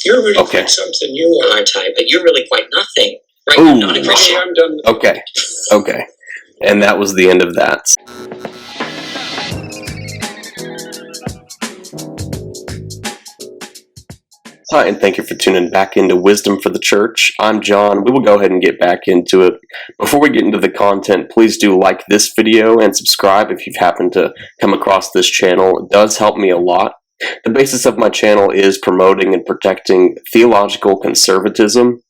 You're really quite something. You are type, but you're really quite nothing. Right? Ooh. I'm not a Christian. I'm done. Okay. And that was the end of that. Hi, and thank you for tuning back into Wisdom for the Church. I'm John. We will go ahead and get back into it. Before we get into the content, please do like this video and subscribe if you've happened to come across this channel. It does help me a lot. The basis of my channel is promoting and protecting theological conservatism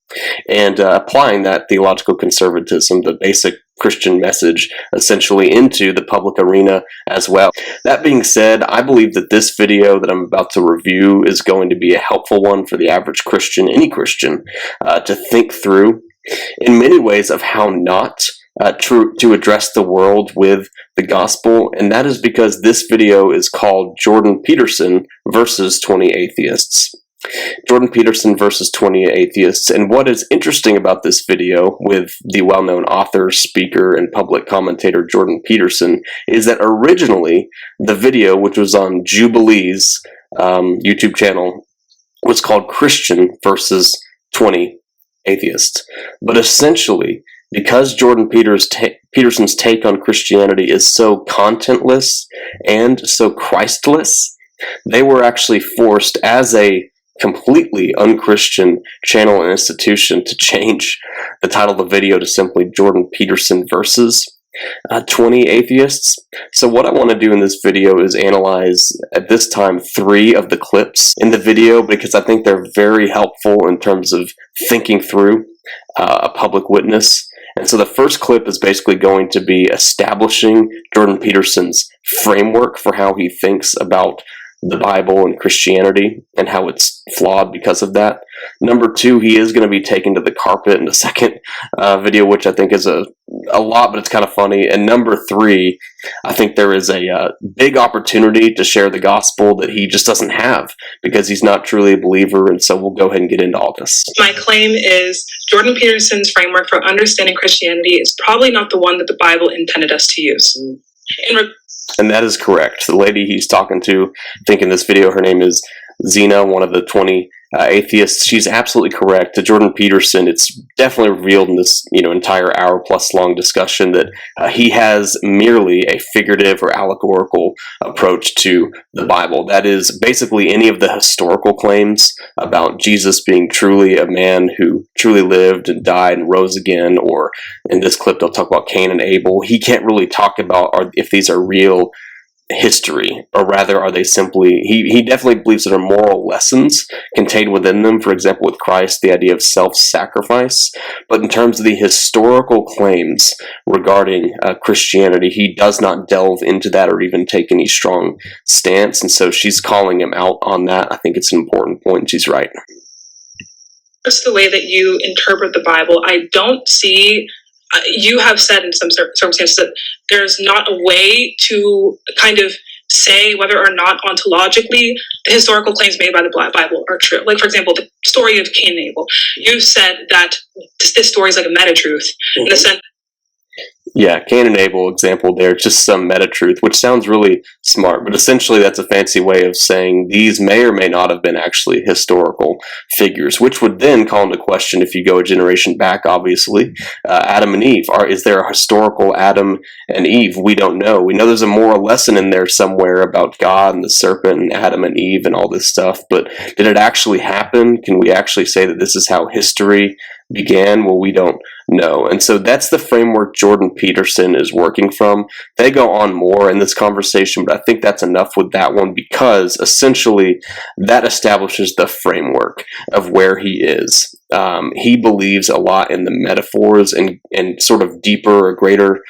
and applying that theological conservatism, the basic Christian message, essentially into the public arena as well. That being said, I believe that this video that I'm about to review is going to be a helpful one for the average Christian, any Christian, to think through in many ways of how not to address the world with the gospel, and that is because this video is called Jordan Peterson versus 20 Atheists. Jordan Peterson versus 20 Atheists, and what is interesting about this video with the well-known author, speaker, and public commentator Jordan Peterson is that originally the video, which was on Jubilee's YouTube channel, was called Christian versus 20 Atheists. But essentially, because Jordan Peterson's take on Christianity is so contentless and so Christless, they were actually forced as a completely unchristian channel and institution to change the title of the video to simply Jordan Peterson versus 20 Atheists. So what I want to do in this video is analyze, at this time, 3 of the clips in the video because I think they're very helpful in terms of thinking through a public witness. And so the first clip is basically going to be establishing Jordan Peterson's framework for how he thinks about the Bible and Christianity and how it's flawed because of that. Number 2, he is going to be taken to the carpet in the second video, which I think is a lot, but it's kind of funny. And number 3, I think there is a big opportunity to share the gospel that he just doesn't have because he's not truly a believer, and so we'll go ahead and get into all this. My claim is Jordan Peterson's framework for understanding Christianity is probably not the one that the Bible intended us to use. And that is correct. The lady he's talking to, I think in this video, her name is Zena, one of the 20 atheists. She's absolutely correct. To Jordan Peterson, it's definitely revealed in this entire hour-plus long discussion that he has merely a figurative or allegorical approach to the Bible. That is basically any of the historical claims about Jesus being truly a man who truly lived and died and rose again, or in this clip they'll talk about Cain and Abel. He can't really talk about if these are real history, or rather are they simply, he definitely believes there are moral lessons contained within them. For example, with Christ, the idea of self-sacrifice. But in terms of the historical claims regarding Christianity, he does not delve into that or even take any strong stance, and so she's calling him out on that. I think it's an important point, and she's right. That's the way that you interpret the Bible. I don't see you have said in some circumstances that there's not a way to kind of say whether or not ontologically the historical claims made by the Bible are true. Like, for example, the story of Cain and Abel. You've said that this story is like a meta-truth in the sense. Yeah, Cain and Abel example there, just some meta-truth, which sounds really smart, but essentially that's a fancy way of saying these may or may not have been actually historical figures, which would then call into question, if you go a generation back, obviously, Adam and Eve. Is there a historical Adam and Eve? We don't know. We know there's a moral lesson in there somewhere about God and the serpent and Adam and Eve and all this stuff, but did it actually happen? Can we actually say that this is how history began? Well, we don't know. And so that's the framework Jordan Peterson is working from. They go on more in this conversation, but I think that's enough with that one because essentially that establishes the framework of where he is. He believes a lot in the metaphors and sort of deeper or greater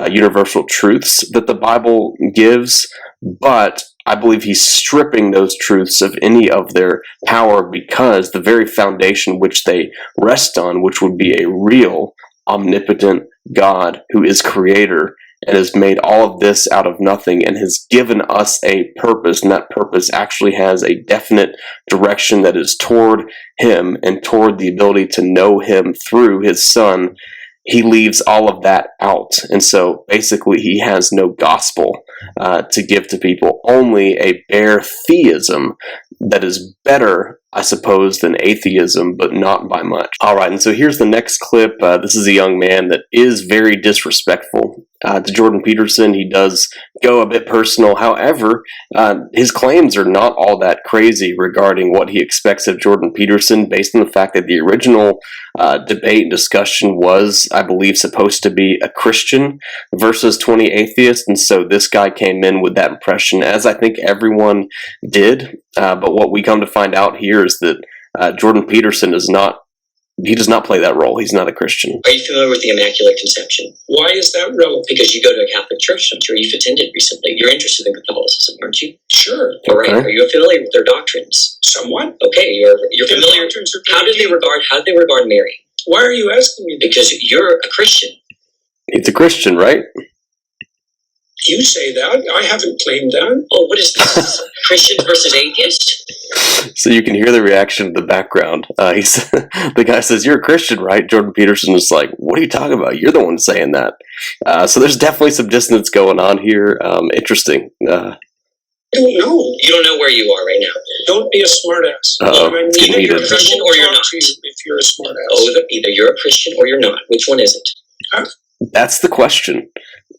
universal truths that the Bible gives, but I believe he's stripping those truths of any of their power because the very foundation which they rest on, which would be a real omnipotent God who is creator and has made all of this out of nothing and has given us a purpose, and that purpose actually has a definite direction that is toward him and toward the ability to know him through his son. He leaves all of that out, and so basically he has no gospel to give to people, only a bare theism that is better, I suppose, than atheism, but not by much. All right, and so here's the next clip. This is a young man that is very disrespectful to Jordan Peterson. He does go a bit personal. However, his claims are not all that crazy regarding what he expects of Jordan Peterson, based on the fact that the original debate and discussion was, I believe, supposed to be a Christian versus 20 atheists, and so this guy came in with that impression, as I think everyone did. But what we come to find out here is that Jordan Peterson does not play that role. He's not a Christian. Are you familiar with the Immaculate Conception? Why is that relevant? Because you go to a Catholic church, I'm sure you've attended recently. You're interested in Catholicism, aren't you? Sure. All right. Okay. Are you familiar with their doctrines? Somewhat. Okay, you're Their familiar. doctrines are How do they regard Mary? Why are you asking me that? Because you're a Christian. He's a Christian, right? You say that. I haven't claimed that. Oh, what is this? Christian versus atheist? So you can hear the reaction in the background. The guy says, "You're a Christian, right?" Jordan Peterson is like, "What are you talking about? You're the one saying that." So there's definitely some dissonance going on here. Interesting. I don't know. You don't know where you are right now. Don't be a smartass. Uh-oh. Either Need you're a- a Christian or you're not. If you're a smartass. Oh, either you're a Christian or you're not. Which one is it? That's the question.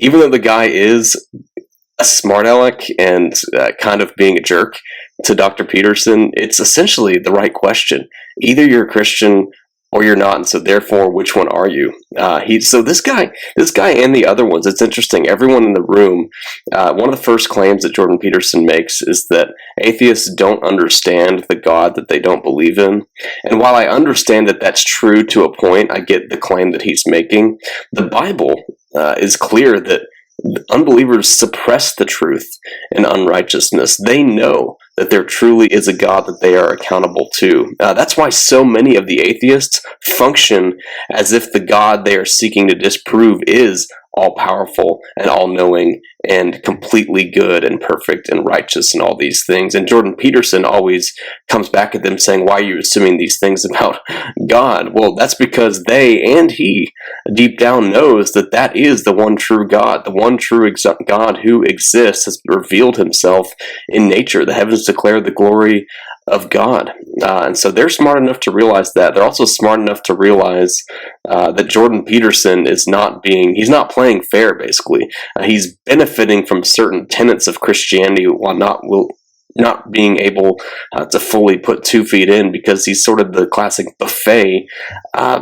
Even though the guy is a smart aleck and kind of being a jerk to Dr. Peterson, it's essentially the right question. Either you're a Christian or you're not, and so therefore, which one are you? So this guy and the other ones, it's interesting. Everyone in the room, one of the first claims that Jordan Peterson makes is that atheists don't understand the God that they don't believe in. And while I understand that that's true to a point, I get the claim that he's making. The Bible is clear that unbelievers suppress the truth and unrighteousness. They know that there truly is a God that they are accountable to. That's why so many of the atheists function as if the God they are seeking to disprove is all-powerful and all-knowing and completely good and perfect and righteous and all these things. And Jordan Peterson always comes back at them saying, "Why are you assuming these things about God?" Well, that's because they and he deep down knows that that is the one true God. The one true God who exists has revealed himself in nature. The heavens declare the glory of God. And so they're smart enough to realize that. They're also smart enough to realize that Jordan Peterson he's not playing fair, basically. He's benefiting from certain tenets of Christianity while not being able to fully put 2 feet in, because he's sort of the classic buffet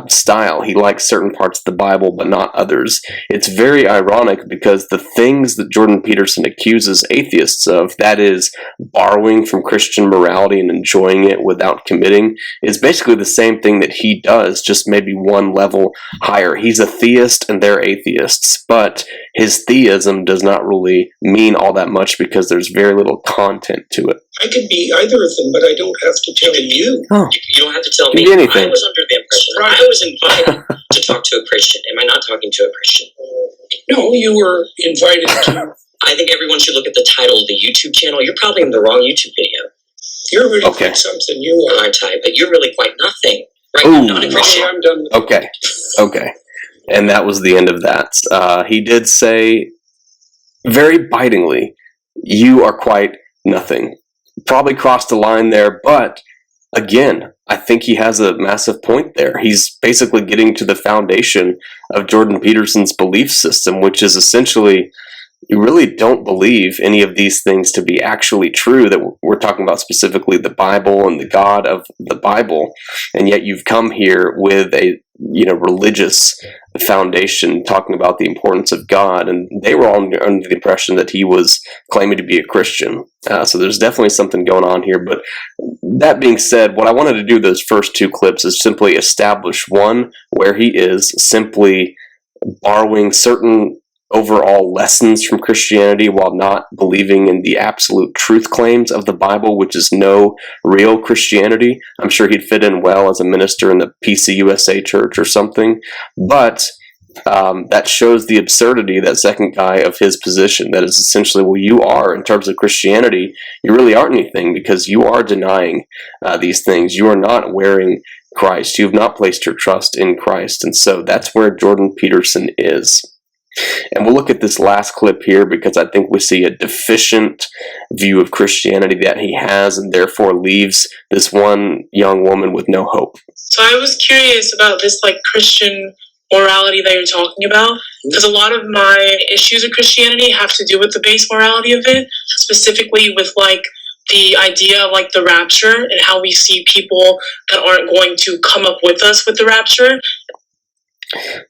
style. He likes certain parts of the Bible but not others. It's very ironic because the things that Jordan Peterson accuses atheists of, that is borrowing from Christian morality and enjoying it without committing, is basically the same thing that he does, just maybe one level higher. He's a theist and they're atheists, but his theism does not really mean all that much because there's very little content to it. I could be either of them, but I don't have to tell you. Oh. You don't have to tell Can me. be anything. I was under the impression that I was invited to talk to a Christian. Am I not talking to a Christian? No, you were invited to. I think everyone should look at the title of the YouTube channel. You're probably in the wrong YouTube video. You're really Okay. quite something. You are. Aren't I? But you're really quite nothing. Right? Ooh. You're not a Okay, Christian. I'm done. Okay. And that was the end of that. He did say, very bitingly, "You are quite nothing." Probably crossed the line there, but again, I think he has a massive point there. He's basically getting to the foundation of Jordan Peterson's belief system, which is essentially, you really don't believe any of these things to be actually true, that we're talking about specifically the Bible and the God of the Bible, and yet you've come here with a religious foundation talking about the importance of God, and they were all under the impression that he was claiming to be a Christian. So there's definitely something going on here. But that being said, what I wanted to do those first 2 clips is simply establish, one, where he is simply borrowing certain overall lessons from Christianity while not believing in the absolute truth claims of the Bible, which is no real Christianity. I'm sure he'd fit in well as a minister in the PCUSA church or something, but that shows the absurdity, that second guy, of his position. That is essentially, well, you are, in terms of Christianity, you really aren't anything because you are denying these things. You are not wearing Christ. You have not placed your trust in Christ. And so that's where Jordan Peterson is. And we'll look at this last clip here because I think we see a deficient view of Christianity that he has, and therefore leaves this one young woman with no hope. So I was curious about this like Christian morality that you're talking about, because a lot of my issues with Christianity have to do with the base morality of it, specifically with like the idea of like the rapture and how we see people that aren't going to come up with us with the rapture.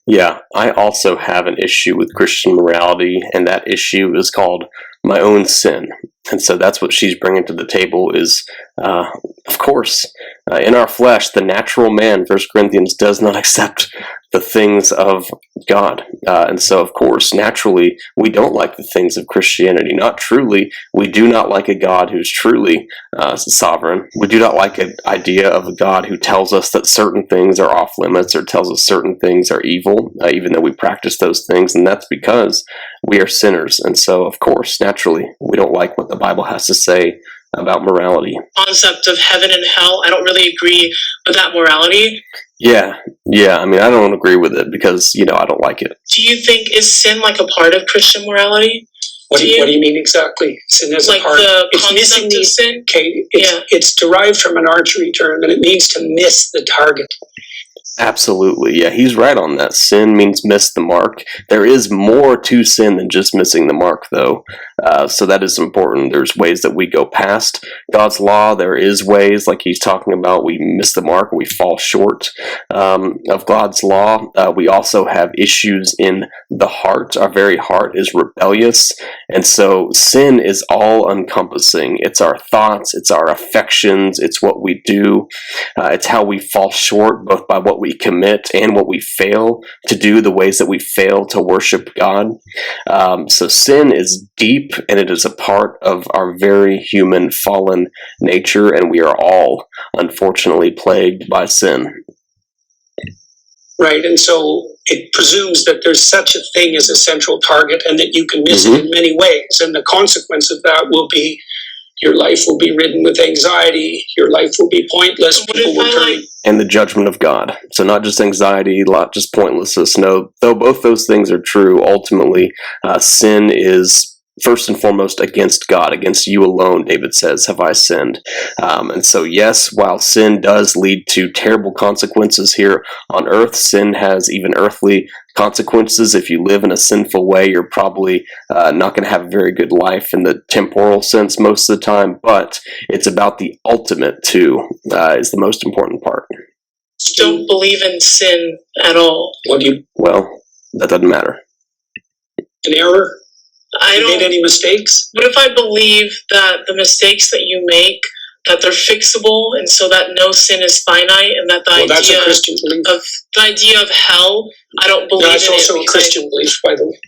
Yeah, I also have an issue with Christian morality, and that issue is called my own sin. And so that's what she's bringing to the table is, of course, in our flesh, the natural man, 1 Corinthians, does not accept the things of God. And so, of course, naturally, we don't like the things of Christianity. Not truly. We do not like a God who's truly sovereign. We do not like an idea of a God who tells us that certain things are off limits or tells us certain things are evil, even though we practice those things. And that's because we are sinners. And so, of course, naturally, we don't like what the Bible has to say about morality. Concept of heaven and hell, I don't really agree with that morality. Yeah. I mean, I don't agree with it because, I don't like it. Do you think, is sin like a part of Christian morality? What do you mean exactly? Sin is like a part. The it's missing concept of sin? Okay, it's derived from an archery term, and it means to miss the target. Absolutely. Yeah, he's right on that. Sin means miss the mark. There is more to sin than just missing the mark, though. So that is important. There's ways that we go past God's law. There is ways, like he's talking about, we miss the mark, we fall short of God's law. We also have issues in the heart. Our very heart is rebellious. And so sin is all encompassing. It's our thoughts, it's our affections, it's what we do. It's how we fall short, both by what we commit and what we fail to do, the ways that we fail to worship God. So sin is deep, and it is a part of our very human fallen nature, and we are all unfortunately plagued by sin. Right, and so it presumes that there's such a thing as a central target and that you can miss it in many ways, and the consequence of that will be your life will be ridden with anxiety, your life will be pointless, people will turn... And the judgment of God. So not just anxiety, not just pointlessness. No, though both those things are true, ultimately, sin is first and foremost against God. Against you alone, David says, have I sinned. And so, yes, while sin does lead to terrible consequences here on earth, sin has even earthly consequences. If you live in a sinful way, you're probably not going to have a very good life in the temporal sense most of the time, but it's about the ultimate too, is the most important part. Don't believe in sin at all. Well, that doesn't matter. An error? I don't made any mistakes? What if I believe that the mistakes that you make, that they're fixable, and so that no sin is finite, and that that's a Christian belief. The idea of hell, I don't believe in it. That's also a Christian belief, by the way.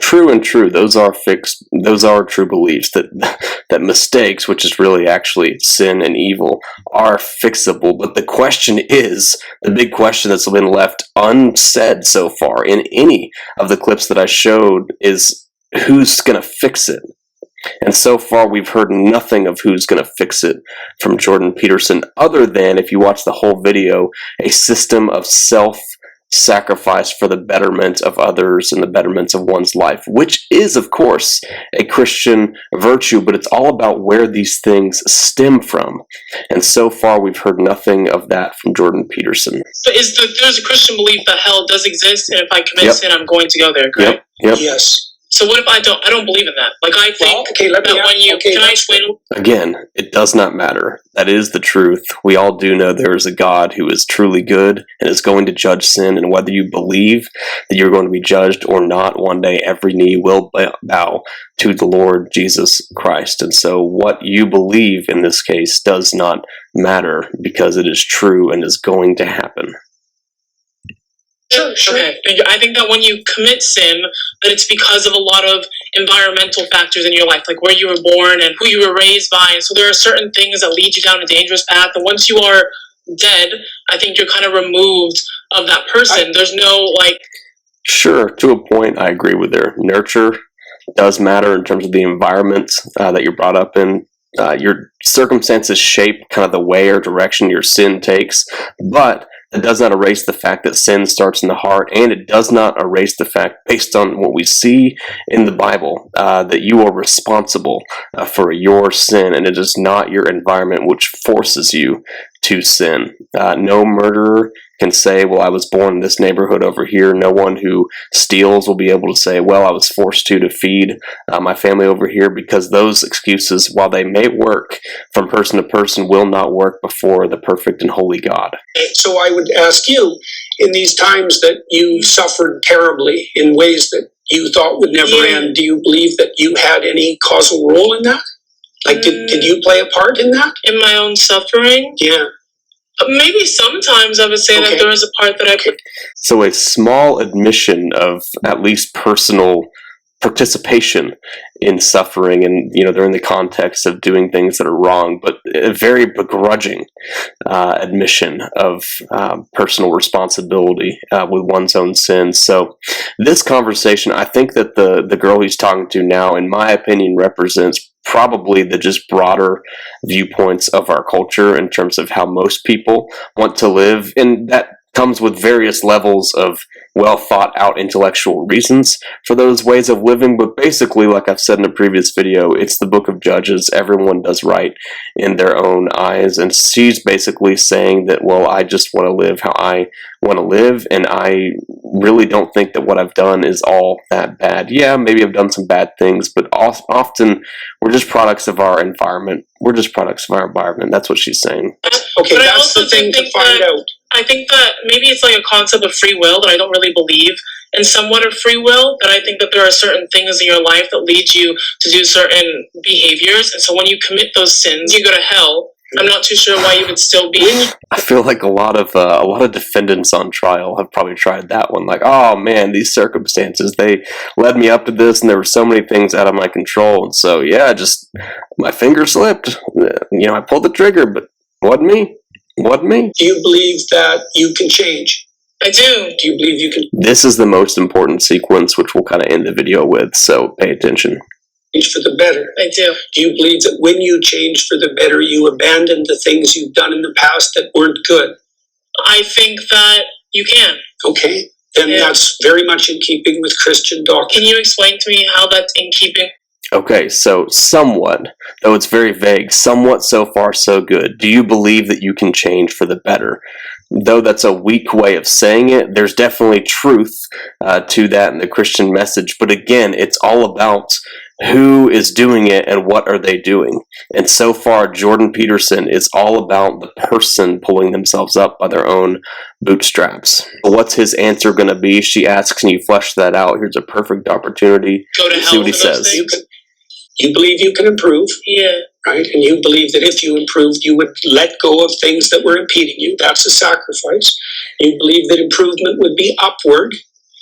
True and true. Those are fixed. Those are true beliefs that mistakes, which is really actually sin and evil, are fixable. But the question is, the big question that's been left unsaid so far in any of the clips that I showed is, who's going to fix it? And so far, we've heard nothing of who's going to fix it from Jordan Peterson, other than, if you watch the whole video, a system of self-sacrifice for the betterment of others and the betterment of one's life, which is, of course, a Christian virtue, but it's all about where these things stem from. And so far, we've heard nothing of that from Jordan Peterson. So there's a Christian belief that hell does exist, and if I commit sin, I'm going to go there, correct? Yep. Yes. So what if I don't believe in that? Like, I think can I explain? Again, it does not matter. That is the truth. We all do know there is a God who is truly good and is going to judge sin, and whether you believe that you're going to be judged or not, one day every knee will bow to the Lord Jesus Christ. And so what you believe in this case does not matter, because it is true and is going to happen. Sure. Okay. I think that when you commit sin, that it's because of a lot of environmental factors in your life, like where you were born and who you were raised by. And so there are certain things that lead you down a dangerous path. And once you are dead, I think you're kind of removed of that person. There's no, like... Sure, to a point, I agree with her. Nurture does matter in terms of the environment that you're brought up in. Your circumstances shape kind of the way or direction your sin takes, but It does not erase the fact that sin starts in the heart, and it does not erase the fact, based on what we see in the Bible, that you are responsible for your sin, and it is not your environment which forces you to sin. No murderer can say, well, I was born in this neighborhood over here. No one who steals will be able to say, well, I was forced to feed my family over here, because those excuses, while they may work from person to person, will not work before the perfect and holy God. So I would ask you, in these times that you suffered terribly in ways that you thought would never end, do you believe that you had any causal role in that? Like, did you play a part in that? In my own suffering? Yeah. Maybe sometimes I would say that there is a part that I could. So a small admission of at least personal participation in suffering, and they're in the context of doing things that are wrong, but a very begrudging admission of personal responsibility with one's own sins. So this conversation, I think that the girl he's talking to now, in my opinion, represents probably the just broader viewpoints of our culture in terms of how most people want to live, and that comes with various levels of well thought out intellectual reasons for those ways of living. But basically, like I've said in a previous video, it's the book of Judges. Everyone does right in their own eyes, and she's basically saying that, well, I just want to live how I want to live, and I really don't think that what I've done is all that bad. Yeah, maybe I've done some bad things, but often we're just products of our environment. We're just products of our environment. That's what she's saying. Okay, but that's the thing to find out. I think that maybe it's like a concept of free will that I don't really believe in, somewhat of free will, that I think that there are certain things in your life that lead you to do certain behaviors, and so when you commit those sins, you go to hell. I'm not too sure why you would still be. I feel like a lot of defendants on trial have probably tried that one. Like, oh man, these circumstances, they led me up to this, and there were so many things out of my control, and so yeah, just my finger slipped. I pulled the trigger, but wasn't me. Wasn't me. Do you believe that you can change? I do. Do you believe you can? This is the most important sequence, which we'll kind of end the video with, so pay attention. Change for the better. I do. Do you believe that when you change for the better, you abandon the things you've done in the past that weren't good? I think that you can. Okay. Then that's very much in keeping with Christian doctrine. Can you explain to me how that's in keeping? Okay, so somewhat, though it's very vague, somewhat so far so good. Do you believe that you can change for the better? Though that's a weak way of saying it, there's definitely truth to that in the Christian message. But again, it's all about who is doing it and what are they doing. And so far, Jordan Peterson is all about the person pulling themselves up by their own bootstraps. What's his answer going to be? She asks, and you flesh that out. Here's a perfect opportunity. Go to hell. See what he says. You believe you can improve. Yeah. Right? And you believe that if you improved, you would let go of things that were impeding you. That's a sacrifice. You believe that improvement would be upward,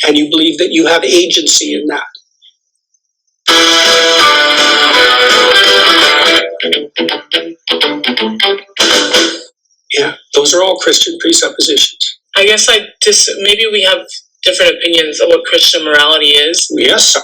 and you believe that you have agency in that. Yeah, those are all Christian presuppositions. I guess maybe we have different opinions of what Christian morality is. Yes, sir.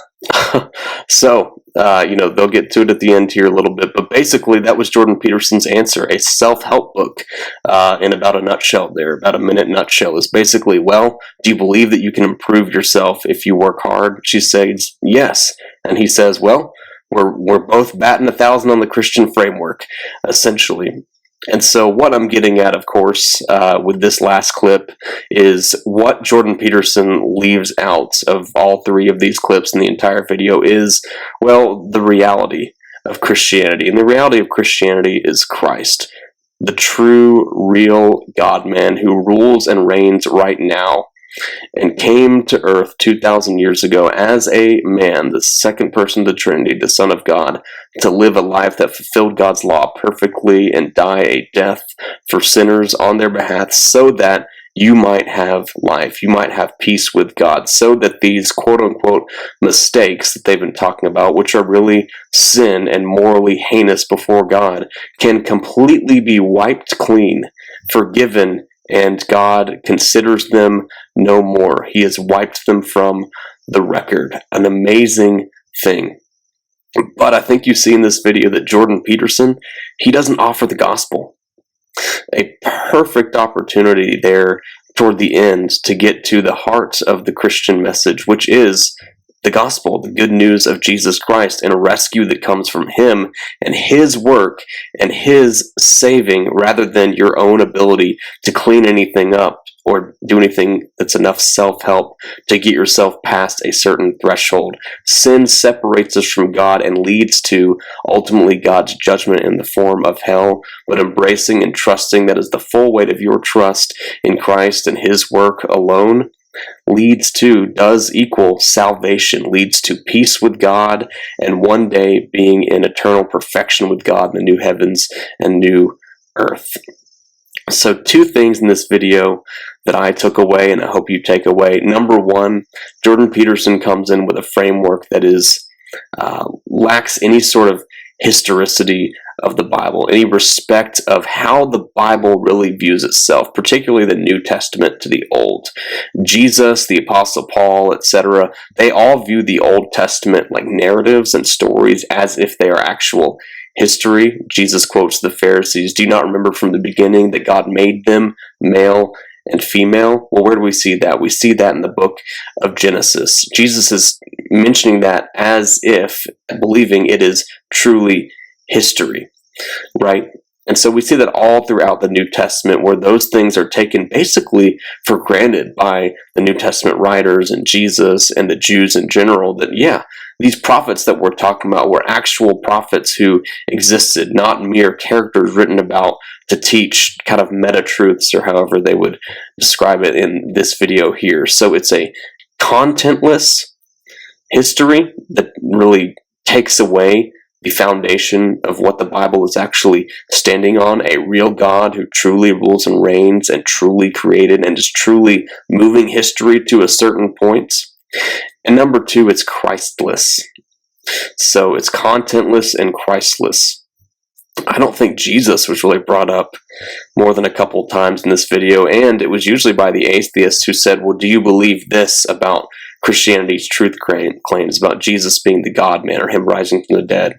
So, they'll get to it at the end here a little bit, but basically that was Jordan Peterson's answer. A self-help book in about a nutshell there, about a minute nutshell, is basically, well, do you believe that you can improve yourself if you work hard? She says, yes. And he says, well, we're both batting 1,000 on the Christian framework, essentially. And so what I'm getting at, of course, with this last clip is what Jordan Peterson leaves out of all three of these clips in the entire video is, well, the reality of Christianity. And the reality of Christianity is Christ, the true, real God-man who rules and reigns right now and came to earth 2,000 years ago as a man, the second person of the Trinity, the Son of God, to live a life that fulfilled God's law perfectly and die a death for sinners on their behalf so that you might have life, you might have peace with God, so that these quote-unquote mistakes that they've been talking about, which are really sin and morally heinous before God, can completely be wiped clean, forgiven, and God considers them no more. He has wiped them from the record. An amazing thing. But I think you see in this video that Jordan Peterson, he doesn't offer the gospel. A perfect opportunity there toward the end to get to the heart of the Christian message, which is the gospel, the good news of Jesus Christ, and a rescue that comes from him and his work and his saving, rather than your own ability to clean anything up or do anything that's enough self-help to get yourself past a certain threshold. Sin separates us from God and leads to ultimately God's judgment in the form of hell, but embracing and trusting that is the full weight of your trust in Christ and his work alone does equal salvation, leads to peace with God, and one day being in eternal perfection with God in the new heavens and new earth. So 2 things in this video that I took away and I hope you take away. Number 1, Jordan Peterson comes in with a framework that lacks any sort of historicity of the Bible, any respect of how the Bible really views itself, particularly the New Testament to the Old. Jesus, the Apostle Paul, etc., they all view the Old Testament like narratives and stories as if they are actual history. Jesus quotes the Pharisees, "Do you not remember from the beginning that God made them male and female?" Well, where do we see that? We see that in the book of Genesis. Jesus is mentioning that as if believing it is truly history, right? And so we see that all throughout the New Testament, where those things are taken basically for granted by the New Testament writers and Jesus and the Jews in general, that these prophets that we're talking about were actual prophets who existed, not mere characters written about to teach kind of meta-truths, or however they would describe it in this video here. So it's a contentless history that really takes away the foundation of what the Bible is actually standing on, a real God who truly rules and reigns and truly created and is truly moving history to a certain point. And number 2, it's Christless. So it's contentless and Christless. I don't think Jesus was really brought up more than a couple times in this video, and it was usually by the atheists who said, well, do you believe this about Christianity's truth claims about Jesus being the God-man or him rising from the dead?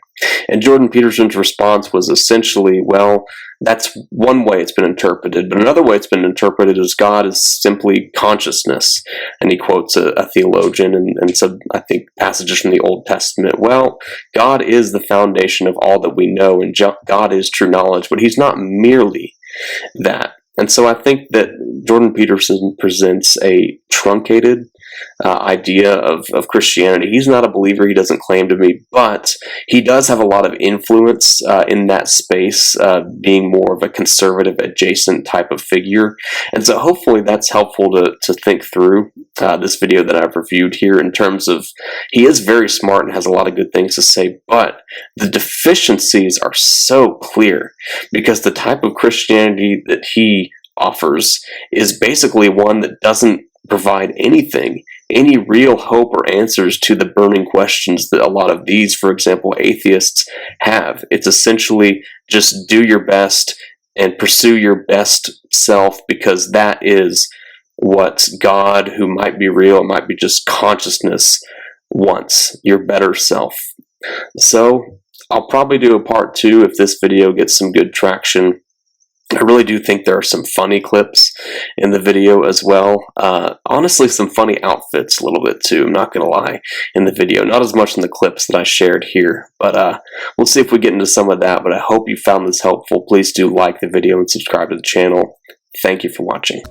And Jordan Peterson's response was essentially, well, that's one way it's been interpreted, but another way it's been interpreted is God is simply consciousness. And he quotes a theologian and some, I think, passages from the Old Testament. Well, God is the foundation of all that we know, and God is true knowledge, but he's not merely that. And so I think that Jordan Peterson presents a truncated idea of Christianity. He's not a believer, he doesn't claim to be, but he does have a lot of influence in that space, being more of a conservative adjacent type of figure. And so hopefully that's helpful to think through this video that I've reviewed here, in terms of, he is very smart and has a lot of good things to say, but the deficiencies are so clear, because the type of Christianity that he offers is basically one that doesn't provide any real hope or answers to the burning questions that a lot of these, for example, atheists have. It's essentially just do your best and pursue your best self, because that is what God, who might be real, it might be just consciousness, wants, your better self. So I'll probably do a part 2 if this video gets some good traction. I really do think there are some funny clips in the video as well. Honestly, some funny outfits a little bit too, I'm not going to lie, in the video. Not as much in the clips that I shared here, but we'll see if we get into some of that. But I hope you found this helpful. Please do like the video and subscribe to the channel. Thank you for watching.